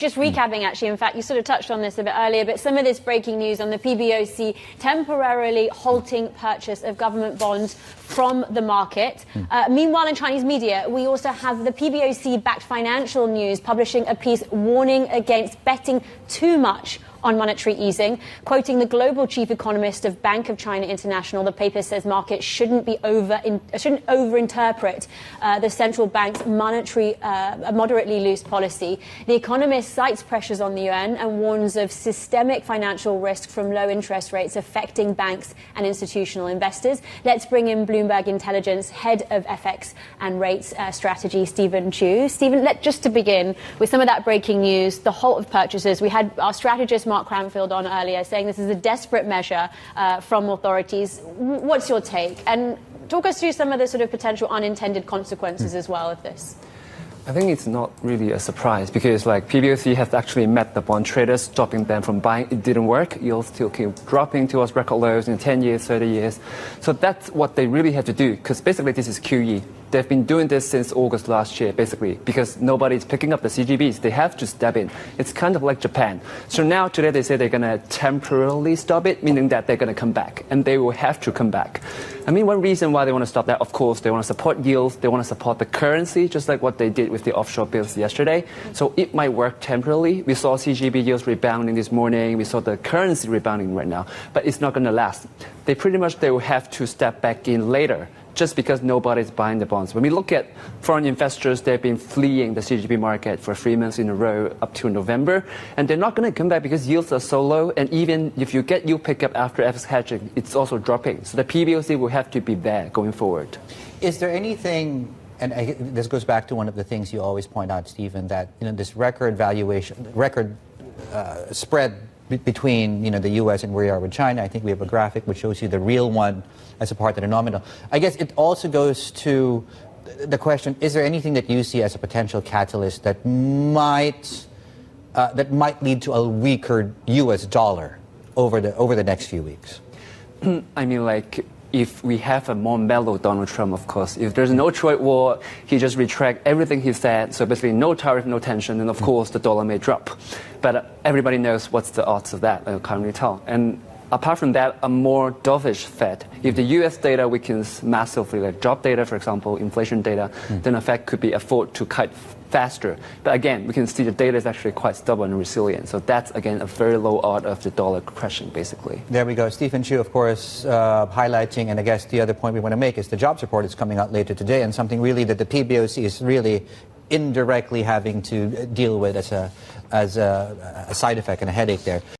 Just recapping, actually, in fact, you sort of touched on this a bit earlier, but some of this breaking news on the PBOC temporarily halting purchase of government bonds from the market. Meanwhile, in Chinese media, we also have the PBOC-backed Financial News publishing a piece warning against betting too much on monetary easing. Quoting the global chief economist of Bank of China International, the paper says markets shouldn't overinterpret the central bank's moderately loose policy. The Economist cites pressures on the yuan and warns of systemic financial risk from low interest rates affecting banks and institutional investors. Let's bring in Bloomberg Intelligence head of FX and rates strategy, Chiu. Stephen, just to begin with some of that breaking news, the halt of purchases. We had our strategist Mark Cranfield on earlier saying this is a desperate measure from authorities. What's your take? And talk us through some of the sort of potential unintended consequences as well of this. I think it's not really a surprise because PBOC has actually met the bond traders, stopping them from buying. It didn't work. Yields still keep dropping towards record lows in 10 years, 30 years. So that's what they really have to do because basically this is QE. They've been doing this since August last year, basically, because nobody's picking up the CGBs. They have to step in. It's kind of like Japan. So now today they say they're going to temporarily stop it, meaning that they're going to come back, and they will have to come back. I mean, one reason why they want to stop that, of course, they want to support yields. They want to support the currency, just like what they did with the offshore bills yesterday. So it might work temporarily. We saw CGB yields rebounding this morning. We saw the currency rebounding right now, but it's not going to last. They will have to step back in later, just because nobody's buying the bonds. When we look at foreign investors, they've been fleeing the CGB market for 3 months in a row up to November, and they're not going to come back because yields are so low, and even if you get yield pickup after FX hedging, it's also dropping. So the PBOC will have to be there going forward. Is there anything, and this goes back to one of the things you always point out, Stephen, that this record spread between the U.S. and where we are with China. I think we have a graphic which shows you the real one as a part of the nominal. I guess it also goes to the question: is there anything that you see as a potential catalyst that might lead to a weaker U.S. dollar over the next few weeks? I mean, if we have a more mellow Donald Trump, of course, if there's no trade war, he just retract everything he said. So basically no tariff, no tension, and of course the dollar may drop. But everybody knows what's the odds of that, I can't really tell. And apart from that, a more dovish Fed. If the U.S. data weakens massively, like job data, for example, inflation data, then the Fed could be afford to cut faster. But again, we can see the data is actually quite stubborn and resilient. So that's, again, a very low odd of the dollar crashing, basically. There we go. Stephen Chiu, of course, highlighting, and I guess the other point we want to make is the jobs report is coming out later today, and something really that the PBOC is really indirectly having to deal with as a side effect and a headache there.